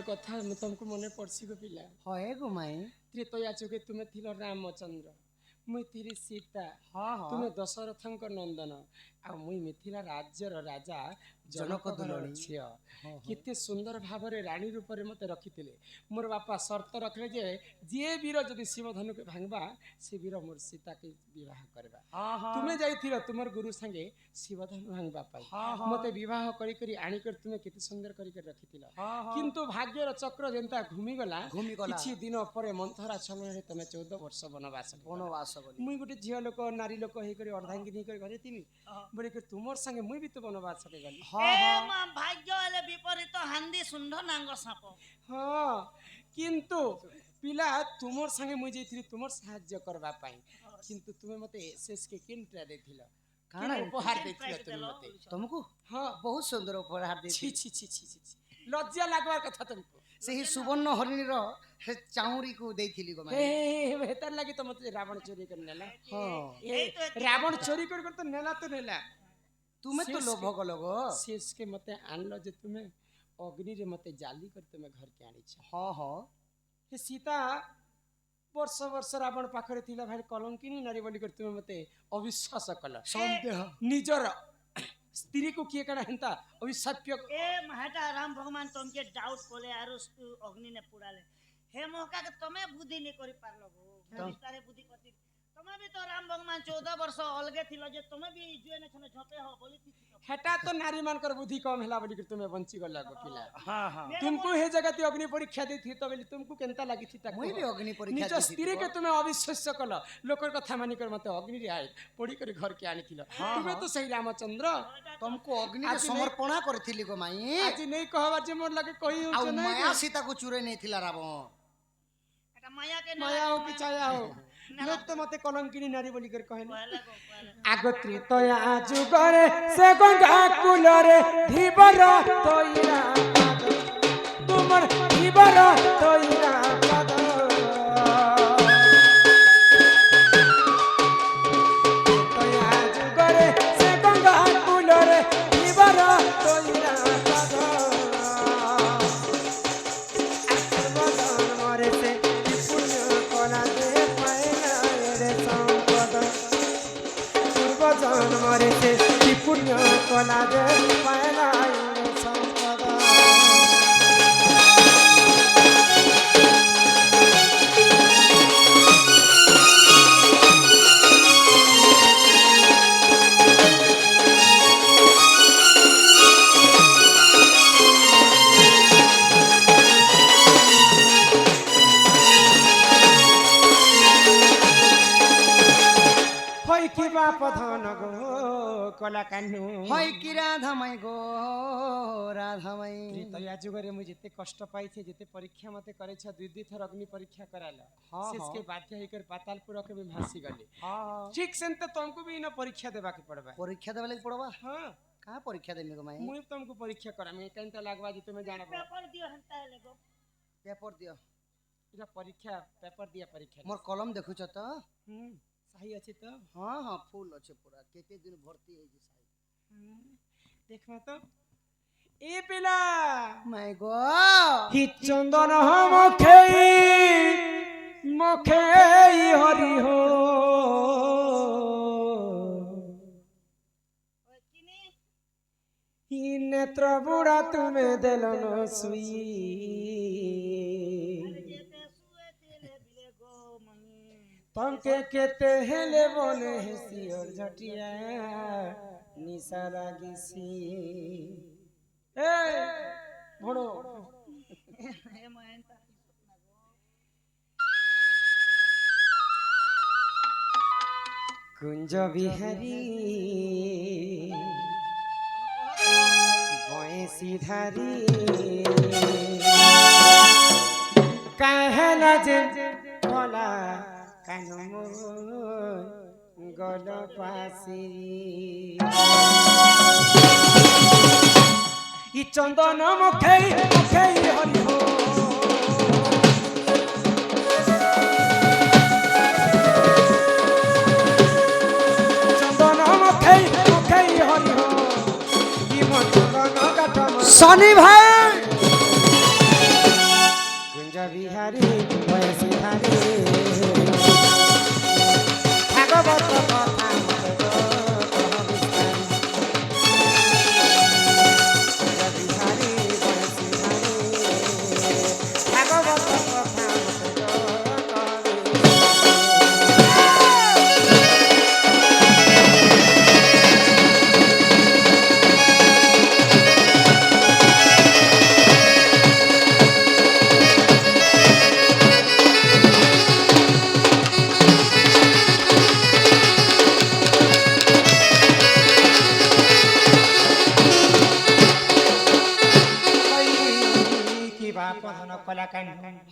କଥା तुमको मने पड़सी गो पिला होए गो माई त्रेतया चुके तुमे थिलो रामचंद्र मुई थिरी सीता हाँ तुमे दशरथंक नंदन आ मुई मिथिला राज्यर राजा जनक दुलड़ी छिय किते सुंदर भावरे रानी रूप रे मते रखितिले मोर बापा शर्त रखले जे वीर जदि शिव धनु के भांगबा से वीर मोर सीता के विवाह करबा तुमे जाइथिलो तुमर गुरु संगे शिव धनु भांगबा पाई मते विवाह करी करी आनी कर तुमे किते सुंदर करी कर रखितिलो किंतु भाग्यर चक्र जेंता घूमी गला किछि दिन परे मंथरा छलन रे तुमे 14 वर्ष वनवास मुई गोटे झियो लोक नारी लोक हे करी अर्धांगिनी कर घरे तिमी बोले कि तुमर संगे मुई भी तो वनवास के गली भाग्य हेले विपरीत हांदी सुंढ नांग साप किंतु पिला तुमर संगे मुई जेथि तुमर सहाय्य करबा पाई किंतु तुमे मते एसएस के किनटा देथिलो काना उपहार देथिलो तुमे मते तुमको हां बहुत सुंदर उपहार देथि छी छी छी छी छी लज्जा लागबार कथा तुमको सेही सुवर्ण हरिणी रो चाउरी को देथिली गो माई बेहतर लागी तो मते रावण चोरी कर नेला हां रावण चोरी कर तो नेला तुमे तो लोभक लगो शेष के मते आनलो जे तुमे अग्नि रे मते जाली कर तुमे घर के आनी छ हां हे सीता वर्ष वर्ष रावण पाखरे थिला भाई कलंकिनी नारी बोली कर तुमे मते अविश्वास कल संदेह निजर स्त्री को किए कना हंता अविश्वाप्य ए महटा राम भगवान तुमके डाउट कोले आरो अग्नि ने पुराले हे मौका के तमे बुद्धि ने करि पारलो गो तारे बुद्धि कति तमे भी तो राम भगवान 14 वर्ष अलगे थिलो जे तमे भी जुए ने छने झपे हो बोली थी हेटा तो नारी मान कर बुद्धि कम हैला बोली कर तुमे बंची गला गो पिला हां हां तुमको हे जगह अग्नि परीक्षा दी थी तो बोली तुमको केनता लागी थी तक मुई भी अग्नि परीक्षा निज स्त्री के तुमे अविश्वास कल लोकर कथा मानी कर मते अग्नि रे आए पड़ी कर घर के आनी थिलो तुमे तो सही रामचंद्र तुमको अग्नि के समर्पण करथिली गो माई आज नहीं कहबा जे मोर लगे कहि हो छै नहीं माया सीता को चुरे नहीं थिला रावण एटा माया हो कि छाया हो लोग तो मते कलंकिनी नारी बोली कर कहले आगत्री तया जुगरे से गंगा कुलरे धीबर तोइरा तुमर धीबर तोइरा पद तया जुगरे से गंगा कुलरे धीबर तोइरा पद सर्वजन मरे से पुण्य कोना दे मरे से पुण्य कला दे पायला संपदा की बाप धन गो कला कान्नु होय की राधामय गो राधामय त्रेतया जुगरे मु जते कष्ट पाई थे जते परीक्षा मते करे छ दुई दुई थर अग्नि परीक्षा कराला शेष के बाध्य होकर पातालपुर के भी भासी गले हां ठीक सेंत तुमको भी न परीक्षा देबा के पड़बा परीक्षा देबा के पड़बा हां का परीक्षा देमे गो माई मु तुमको परीक्षा करा में केनता लागबा जे तुमे जाना पेपर दियो हंता ले गो पेपर दियो इरा परीक्षा पेपर दिया परीक्षा मोर कलम देखु छ त सही अछि तो हां हां फुल अछि पूरा केते दिन भर्ती है जी सही देखमा तो ए पिला माय गो हि चंदन मखे मखे हरि हो हि नेत्र बुढ़ा तुम्हें देलन सुई तमके केते हेले बोले हेसी और झटिया निशा लागिसी ए भोड़ो हे কুঞ্জ বিহারী বয়সী ধারী কাহলা যে ভোলা কান গল পাশি ই চন্দন মুখে মুখে হরি হো চন্দন মুখে মুখে হরি হো ই মন চন্দন কাঠ শনি ভাই কুঞ্জ বিহারী বয়সী ধারী ভাগবত কথা মতে কহ বিস্তারি কুঞ্জ বিহারী বয়সী ধারী ভাগবত কথা মতে কহ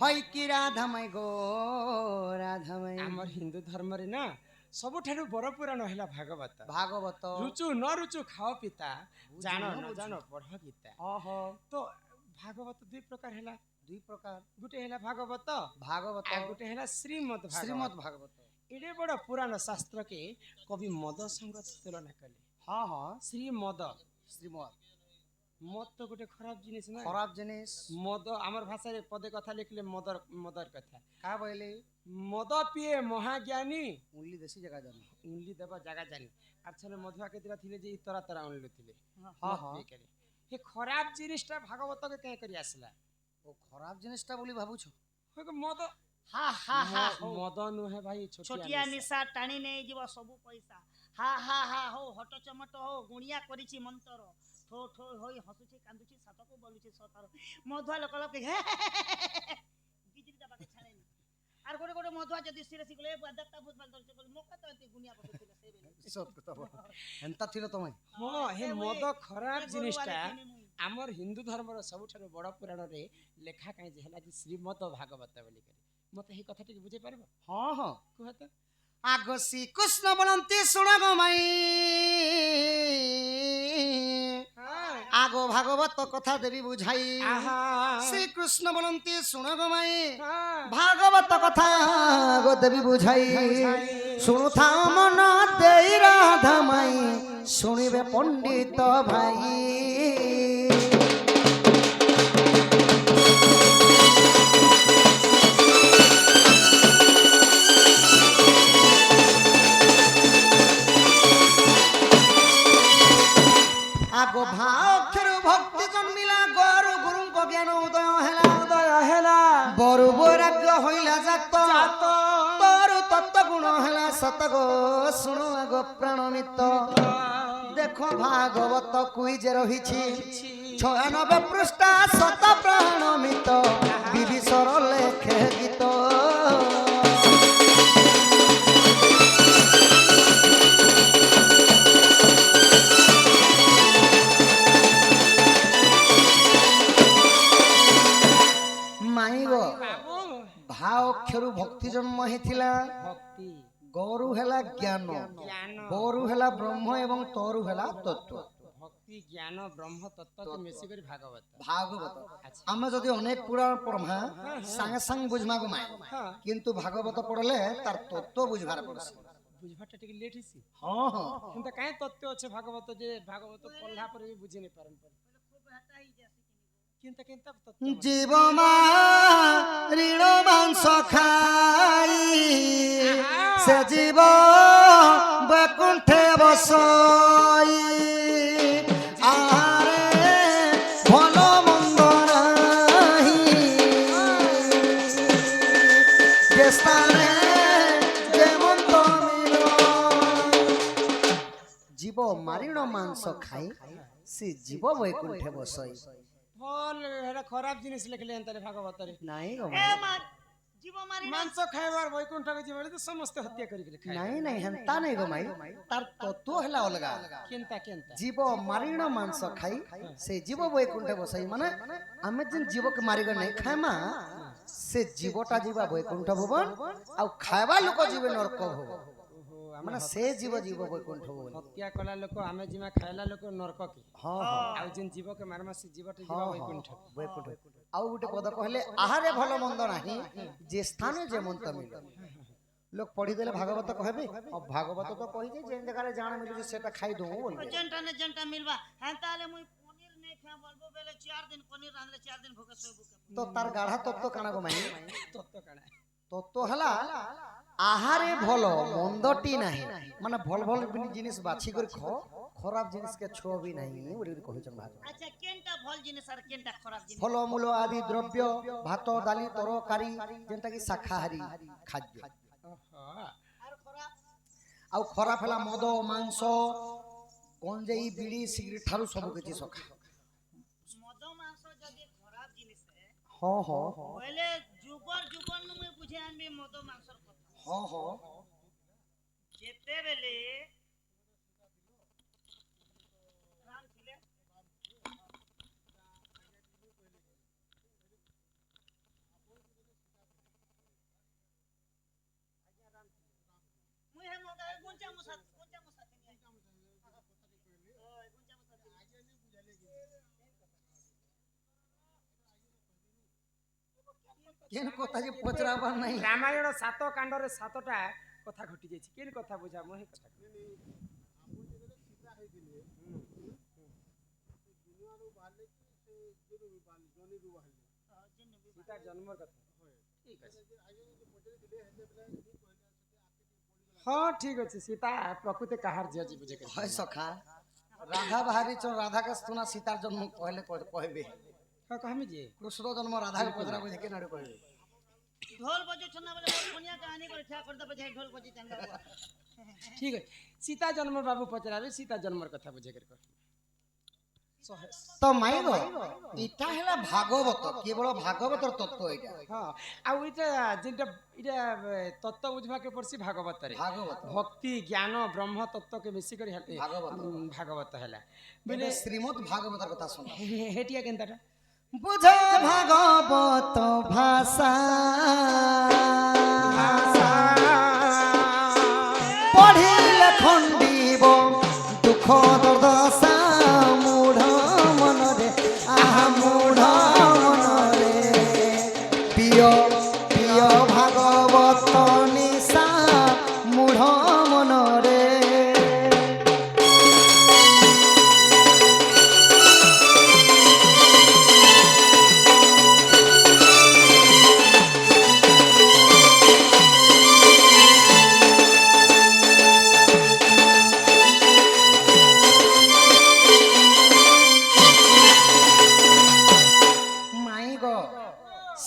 হয় কি রাধাময় গো রাধাময় আমার হিন্দু ধর্মরে না ସବୁଠାରୁ ବଡ଼ ପୁରାଣ ହେଲା ଭାଗବତ ভাগবত ରୁଚୁ ନ ରୁଚୁ ଖାଅ ପିତା ଜାଣ ନ ଜାଣ ପଢ ଗୀତା ଓହୋ ତ ଭାଗବତ ଦୁଇ ପ୍ରକାର ହେଲା দুই প্রকার ଗୋଟେ ହେଲା ଭାଗବତ ভাগবত ଆଉ ଗୋଟେ ହେଲା ଶ୍ରୀମଦ୍ শ্রীমদ ଭାଗବତ ভাগবত ଏଡ଼େ ବଡ଼ ପୁରାଣ ଶାସ୍ତ୍ରକେ କବି ମଦ ସଙ୍ଗ ତୁଳନା କଲେ হ্যাঁ হ্যাঁ ଶ୍ରୀମଦ শ্রীমদ ମଦ ତ ଗୋଟେ ଖରାପ ଜିନିଷ ନା খারাপ জিনিস ମଦ ଆମର ଭାଷାରେ ପଦେ କଥା ଲେଖିଲେ ମଦର କଥା কা বইলে ମଦ ପିଏ ମହାଜ୍ଞାନୀ উনলি দেশি জায়গা জানো উনলি দেব জাগা জানি আর ছলে মধুয়া কেতিরা থিলে যে তরা তরা উনলি থিলে হ্যাঁ হ্যাঁ হে খরাপ জিনিসটা ভাগবতকে কে করি আসলা ও খারাপ জিনিসটা বলি ভাবুছো হয়তো মদ হা হা হা মদ নুহে ভাই ଛୋଟିଆ ଛୋଟିଆ ନିଶା ଟାଣି ନେଇଯିବ ସବୁ ପଇସା ହା ହା ହା ହଉ ହଟ ଚମଟ ହଉ ଗୁଣିଆ କରିଛି ମନ୍ତର ଠୋ ଠୋ ହୋଇ ହସୁଛି କାନ୍ଦୁଛି ସାତକୁ ବୋଲୁଛି ସତର ମଧୁଆ ଲୋକ ଲୋକ ବିଜୁଳି ଦେବାକେ ଛାଡ଼େନି আর গোটে গোটে মধুয়া যদি সিরে শিখলে বাদাটা ভূত বাল ধরছে বলে মোকা তো এতে গুনিয়া পড়ছিল সেই বেলে সব কথা এন্তা থিল তুমি হ্যাঁ হে মদ খরাপ জিনিসটা আমার হিন্দু ধর্মর সবুঠাରୁ বড় পুরাণরে লেখা কাই যে হেলা যে শ্রীমদ ভাগবত বলি করে মতে এই কথাটিকে বুঝে পারব হ্যাঁ হ্যাঁ কুহ তো আগ শ্রীকৃষ্ণ বলন্তি শুণ গো মাই আগো ভাগবত কথা দেবী বুঝাই আহা শ্রীকৃষ্ণ বলন্তি শুণ গো মাই হ্যাঁ ভাগবত কথা গো দেবী বুঝাই শুনুথা মন দেই রাধা মাই শুনিবে পণ্ডিত ভাই আগো ভাক্ষর ভক্তি জন্মিলা গরু গুরুঙ্গ জ্ঞান উদয় হেলা বড় বৈরাগ্য হইলা জাত তোর তত্ত্ব গুণ হেলা সত গো শুণু আগো প্রাণমিত দেখো ভাগবত কুইজে রহিছি 96 পৃষ্ঠা শত প্রাণমিত বিভীষণ লেখে গীত মাই গো বাবু ভাও অক্ষরু ভক্তি জন্ম হয়েছিলা ভক্তি গরু হেলা জ্ঞান জ্ঞান বরু হেলা ব্রহ্ম এবং তরু হেলা তত্ত্ব ভক্তি জ্ঞান ব্রহ্ম তত্ত্বকে মিশি করে ভাগবত ভাগবত আমি যদি অনেক পুরাণ পড়মা সাঙ্গে সাঙ্গ বুঝমা গো মাই হ্যাঁ কিন্তু ভাগবত পড়লে তার তত্ত্ব বুঝবার পড়ছে বুঝবাটা টিকে লেট হইছি হ্যাঁ হ্যাঁ কিন্তু কাই তত্ত্ব আছে ভাগবত যে ভাগবত পড়লা পরে ବି বুঝি নি পারন কিন্তু কিন্তু তত্ত্ব জীব মা ঋণ মাংস খাই সে জীব বৈকুণ্ঠে বসই আরে ভাল মন্দ নাহি যে স্থানে যেমন জীব মারিণ মাংস খাই সে জীব বৈকুণ্ঠে বসই ফল এটা খারাপ জিনিস লিখলে এন্তারে ভাগবতরে নাই গো এ মা জীব মারি মাংস খাইবার বৈকুণ্ঠকে জীবনে তো সমস্ত হত্যা করি খাই ନାଇଁ ନାଇଁ ହେନ୍ତା ନାଇଁ ଗୋ ମାଇ ତାର ତତ୍ତ୍ୱ ହେଲା ଅଲଗା କେନ୍ତା କେନ୍ତା ଜୀବ ମାରିଣ ମାଂସ ଖାଇ ସେ ଜୀବ ବୈକୁଣ୍ଠ ବସାଇ ମାନେ ଆମେ ଯେନ୍ ଜୀବକେ ମାରିକ ନାଇଁ ଖାଇମା ସେ ଜୀବଟା ଯିବା ବୈକୁଣ୍ଠ ଭୁବନ ଆଉ ଖାଇବା ଲୋକ ଯିବେ ନରକ ଭୁବନ ଓହୋ ଆମେ ମାନେ ସେ ଜୀବ ଯିବ ବୈକୁଣ୍ଠ ଭୁବନ ହତ୍ୟା କଲା ଲୋକ ଆମେ ଯିମା ଖାଇଲା ଲୋକ ନରକ କି ହଁ ହଁ ଆଉ ଯେନ୍ ଜୀବକେ ମାରମା ସେ ଜୀବଟେ ଯିବା ବୈକୁଣ୍ଠ ବୈକୁଣ୍ଠ ଆଉ ଗୋଟେ ପଦ କହିଲେ ଆହାରେ ଭଲ ମନ୍ଦ ନାହିଁ ଯେ ସ୍ଥାନେ ଯେ ମନ୍ତ ମିଳେ লোক পড়িদেলে ভাগবত কহবে ভাগবত তো কইছে যে জায়গায় জানা মিলুছে সেটা খাই দউ বলবে যেনটা না যেনটা মিলবা হ্যাঁ তাহলে মুই পনির নেই খা বলবো বেলে 4 দিন পনির রাঁধলে 4 দিন ভোকে সই বুকে তো তার গাঢ়া তত্ত্ব কানা গো মাই তত্ত্ব কাଣା তত্ত্ব হলা আহারে ভাল মন্দটি নাই মানে ভাল ভাল জিনিস বাছি করে খারাপ জিনিস কে ছোবি নাই ওরি কইছন ভাগ আচ্ছা কেনটা ভাল জিনিস আর কেনটা খারাপ জিনিস ফলমূল আদি দ্রব্য ভাত ডালি তরকারি যেটা কি শাকাহারী খাদ্য আর খারাপ ଆଉ ଖରାପ ହେଲା ମଦ ମାଂସ ଗଞ୍ଜେଇ ବିଡ଼ି ସିଗରେଟ ଠାରୁ ସବୁ କିଛି ସଖା মদ মাংস যদি খারাপ জিনিস ହଁ ହଁ বলে যুগর যুগর নু মুই বুঝে আনবি মদ মাংসর কথা ହଁ ହଁ যেতেবেলে রাম ছিলে মুই হে মগা গুঞ্জা মুসা নিয়ে ওই গুঞ্জা মুসা କେନ୍ କଥା ଯେ ପଚରାବାର ନାହିଁ ରାମାୟଣ 7 କାଣ୍ଡରେ 7ଟା କଥା ଘଟି ଯାଇଛି କେନ୍ କଥା ବୁଝା মই କଥା সীতা জন্মর কথা ঠিক আছে হ্যাঁ ঠিক আছে সীতা প্রকৃতি কাহার ঝিଅ জি বুঝে হয় সখা রাধা বাহারিছ রাধাকে সুনা সীতার জন্ম কহলে কহবে হ্যাঁ কহমি যে কৃষ্ণ জন্ম রাধাকে পচরা বুঝে কেন কহবে ঢোল বজুছ না বলে কোনিয়া কাহিনী করে ঠা করে দেবে ঢোল বজি চান্দা ঠিক আছে সীতা জন্ম বাবু পচরাবে সীতা জন্মর কথা বুঝে করে কহ তো মাইব এটা হেলা ভাগবত কেবল ভাগবতর তত্ত্ব এটা হ্যাঁ আর ওইটা যেটা এটা তত্ত্ব বুঝবাকে পড়ছি ভাগবতরে ভাগবত ভক্তি জ্ঞান ব্রহ্ম তত্ত্বকে বেশি করে ভাগবত ভাগবত হেলা বলে শ্রীমৎ ভাগবতর কথা শুন হেটিয়া কেনতাটা বুঝ ভাগবত ভাষা পঢ়িলে খণ্ডিব দুঃখ দুর্দশা মূঢ় মনরে আহা মূঢ় মনরে প্রিয় প্রিয় ভাগবত নিশা মূঢ় মনরে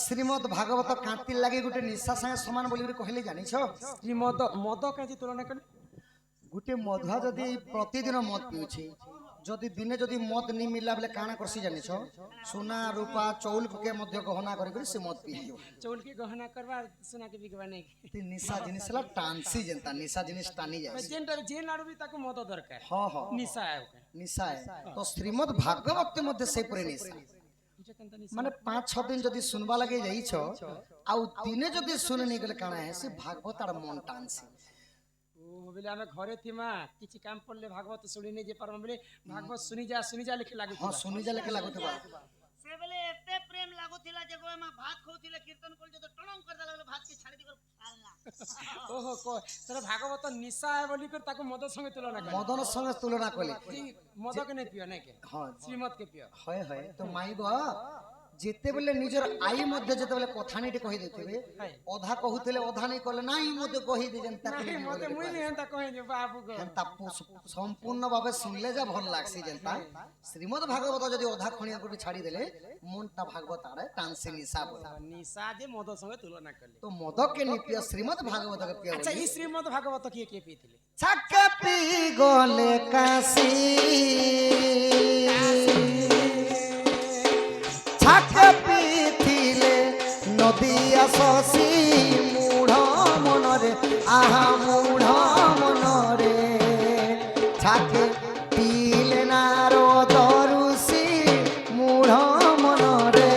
শ্রীমদ ভাগবত কাঁতি লাগে গোটে নিশা সাথে সমান বলি কহিলে জানিছ শ্রীমদ মদ কাজে তুলনা কলে গোটে মধুয়া যদি প্রতিদিন মদ পিউছে যদি দিনে যদি মদ নি মিলা বলে কাଣା করছি জানিছ সোনা রূপা চৌল কে মধ্য গহনা করে করে সে মদ পিও চৌল के गहना करवा सोना के बिकवा नहीं ती निशा जिनिस ला टांसी जनता निशा जिनिस टानी जाय जेनटा जे नाडू भी ताको मद दरकार हां हां निशा है ओके निशा है तो श्रीमद भागवत मध्य से परे निशा এটা কেনতা নিশা মানে 5-6 दिन যদি শুনবা লাগে যাইছ আউ দিনে যদি শুনে নি গলে কাଣା है से भागवत আর মন টানছি ओ बोले हमें घरे थीमा किछि काम पड़ले भागवत सुनी नहीं जे पर बोले भागवत सुनी जा लिखे लागु हां सुनी जा लेके लागत बा से बेले एते प्रेम लागुथिला जे गोमा भात खाउथिले कीर्तन कोल जे तो टणम कर देला भात के छाड़ी दिकर खालना ओहो को तोरा भागवत निशा है बोली कर ताको मद संगे तुलना कर मदन संगे तुलना कले मद के नहीं पियो नहीं के हां श्रीमद के पियो হয় হয় তো মাইব যেতেবেলে নিজের আই মধ্যে যেতেবেলে কথানিটি কহি দেইতিবে অধা কহুতলে অধা নাই কলে নাই মতে কহি দেন তাকে नहीं मते मुई नहीं एंता कहे जे बाबू को হেনতা সম্পূর্ণ ভাবে শুনলে যা ভাল লাগছে যেনতা শ্রীমদ ভাগবত যদি অধা খনিয়া করে ছাড়ি দেলে মনটা ভাগবত আরে টানসে নিশা বলা निशा जे मद संगे तुलना करले তো মদকে নিপিয়া শ্রীমদ ভাগবত কে পিয়া अच्छा ई श्रीमद भागवत के पीथिले ছাক্কা পি গলে কাশি ছাক্কা পিথিলে নদ নদিয়া শশী মূঢ় মনরে আহা মূঢ় মনরে ছাকে পিলে নারদ ঋষি মূঢ় মনরে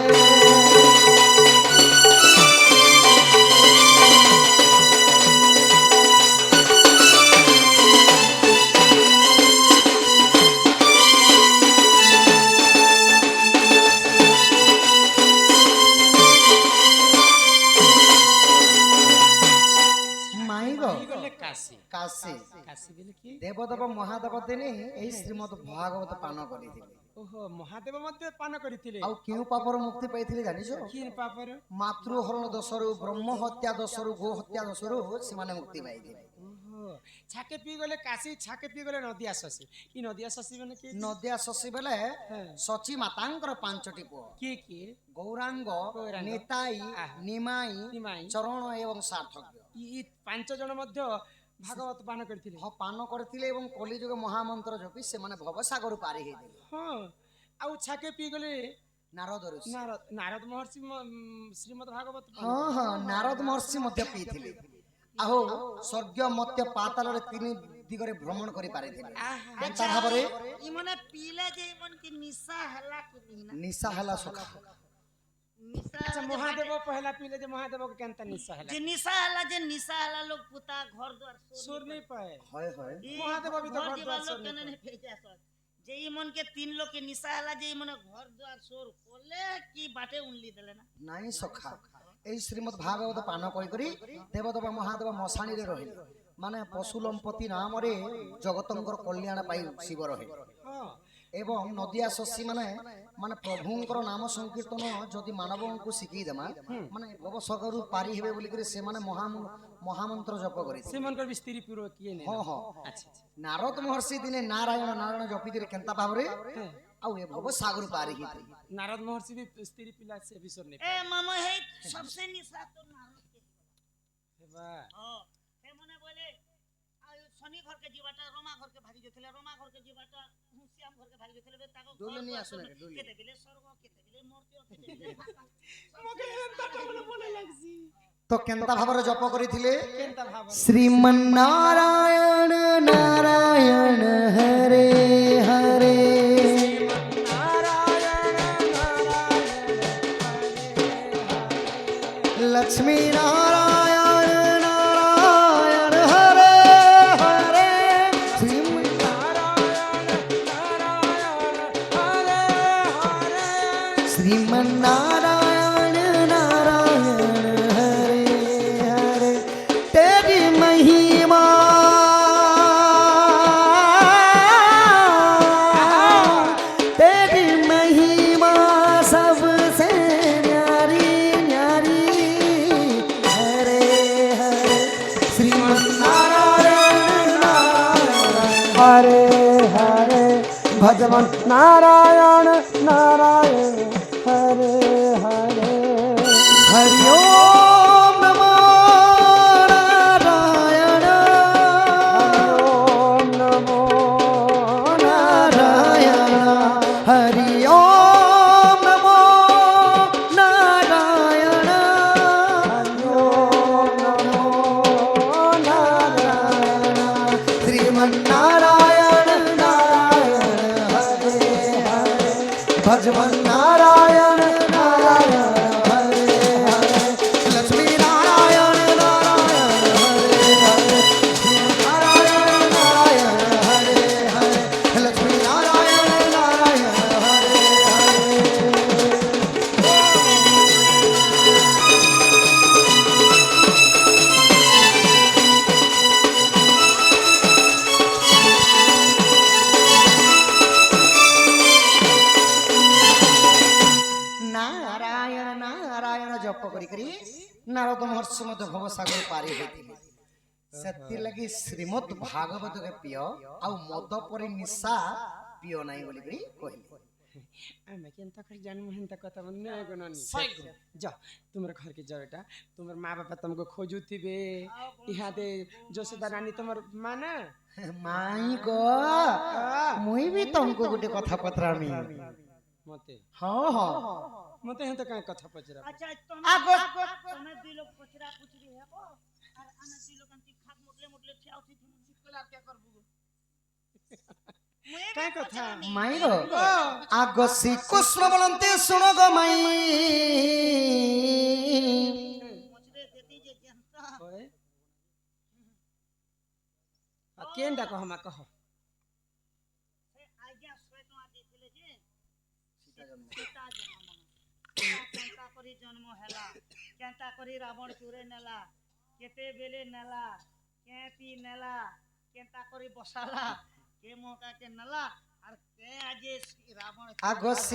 গেলে কাশী কাশী কাশী গেলে কি দেবদেব মহাদেব দিনে এই শ্রীমদ ভাগবত পান করিଥିଲେ ଓହୋ ମହାଦେବ ମଧ୍ୟ ପାନ କରିଥିଲେ ଆଉ କେଉଁ ପାପର ମୁକ୍ତି ପାଇଥିଲେ ଜାଣିଛ କି ପାପର ମାତୃହରଣ ଦୋଷରୁ ବ୍ରହ୍ମ ହତ୍ୟା ଦୋଷରୁ ଗୋ ହତ୍ୟା ଦୋଷରୁ ସେମାନେ ମୁକ୍ତି ପାଇଥିଲେ ଓହୋ ଛାକେ ପିଇ ଗଲେ କାଶୀ ଛାକେ ପିଇ ଗଲେ ନଦିଆ ଶଶୀ ଇ ନଦିଆ ଶଶୀ ମାନେ କି ନଦିଆ ଶଶୀ ବେଲେ ସଚୀ ମାତାଙ୍କର ପାଞ୍ଚଟି ପୁଅ କିଏ କିଏ ଗୌରାଙ୍ଗ ନିତାଇ ନିମାଇ ନିମାଇ ଚରଣ ଏବଂ ସାର୍ଥକ୍ୟ ଇ ପାଞ୍ଚ ଜଣ ମଧ୍ୟ ଭାଗବତ ପାନ କରିଥିଲେ ହଁ ପାନ କରିଥିଲେ ଏବଂ କଲିଯୁଗ ମହାମନ୍ତ୍ର ଜପି ସେମାନେ ଭବସାଗର ପାରି ହେଇଥିଲେ ହଁ ଆଉ ଛାକେ ପିଇ ଗଲେ ନାରଦ ଋଷି ନାରଦ ମହର୍ଷି ଶ୍ରୀମଦ ଭାଗବତ ହଁ ହଁ ନାରଦ ମହର୍ଷି ମଧ୍ୟ ପିଇଥିଲେ ଆଉ ସ୍ୱର୍ଗ ମତ୍ୟ ପାତାଳରେ ତିନି ଦିଗରେ ଭ୍ରମଣ କରି ପାରିଥିଲେ ତା ଭାବରେ ଇମନେ ପିଲେ ଯେ ଇମନ କି ନିଶା ହେଲା କି ନିଶା ହେଲା ସଖା निशा अच्छा महादेव पहला पीले जे महादेव के केनता निशा हला जे निशा हला लोग पुता घर द्वार सुर नहीं पाए हाय हाय महादेव भी तो घर द्वार लोग केने नहीं भेजा सर जे ई मन के तीन लोग के निशा हला जे ई मन घर द्वार सोर कोले की बाटे उनली देले ना नहीं सखा এই শ্রীমদ ভাগবত পান করি করি দেবদেব মহাদেব মশাণীরে রহিলে মানে পশুলম্পতি নামরে জগতঙ্কর কল্যাণ পাই শিব রহে এবং নদিয়া শশী মানে মানে প্রভুঙ্কর নাম সংকীর্তন যদি মানবଙ୍କୁ শিখাই দেমা মানে ভবসাগর পারি হেবে বলি করে সেমানে মহামন্ত্র জপ করে সেমানকর भी स्त्री पूर्व किए ने हाँ हाँ अच्छा नारद महर्षि दिने नारायण नारायण जपी दिले केनता भाबरे आउ ए भवसागर पारी हिते नारद महर्षि भी स्त्री पिला से विसर नहीं ए मामा है सबसे निशा तो नारद के वाह हां हे मने बोले शनि घर के जीवाटा रोमा घर के भागी जथले रोमा घर के जीवाटा श्याम घर के भागी जथले ताको डोले नहीं आसने डोले केते बिले स्वर्ग केते बिले मर्त्य केते बिले मगे एंता तो बोले लागसी तो केनता भाବରେ जप କରିଥିଲେ केनता भाव श्रीमन्नारायण नारायण हरे हरे नारायण नारायण हरे लक्ष्मी नारायण नारायण हरे हरे नारायण नारायण हरे हरे श्रीमन्नारायण नारायण हरे हरे तेरी महिमा तेरी महिमा सबसे न्यारी न्यारी हरे हरे श्रीमन्नारायण नारायण हरे हरे भजवन नारायण नारायण हरे हरे हरि ओम नमो नारायण हरि ओम नमो नारायण हरि ओम नमो नारायण हरि ओम नमो नारायण श्रीमन्नारायण नारायण हरे हरे भजवन नारायण नारायण हरे हरे लक्ष्मी नारायण नारायण हरे हरे नारायण नारायण हरे हरे लक्ष्मी नारायण नारायण हरे हरे नारायण नारायण जप करी करी नारद महर्षि मध्य भवसागर पारी होइथिले सेति लगी श्रीमद् भागवत के पिय आ मद परि निशा पिय नाही बोली करी कहले आमे केनता कर जान महंता कथा मन नहीं गननी जा तुम्हारे घर के जाओ बेटा तुम्हारे माँ बापा तुमको खोजुथिबे यहाँ दे जोशोदा रानी तुम्हार माँ ना माई गो मुई भी तुमको गुटे कथा पत्रामी मते हाँ हाँ मते हैं तो काहे कथा पचरा अच्छा आगो તમે দুই লোক পচরা পুচরি হেবো আর আমি দুই লোক আনতি খাক মুটলে মুটলে ঠিয়াউছি তুমি চিকল আর কে করবু काहे कथा माई रो आगो सी कुश्र बोलते सुनो गो माई মচরে দেতি যে জনতা ओए आ केंडा कह मा कह সে আজ্ঞা 100 টাকা দিছিলে যে সীতা জন্ম কেন্তা করি জন্ম হেলা কেন্তা করি রাবণ চুরে নেলা কেতে বেলে নেলা কেতি নেলা কেন্তা করি বসালা কে মোকা কে নেলা আর কে আজে রাবণ आगो सी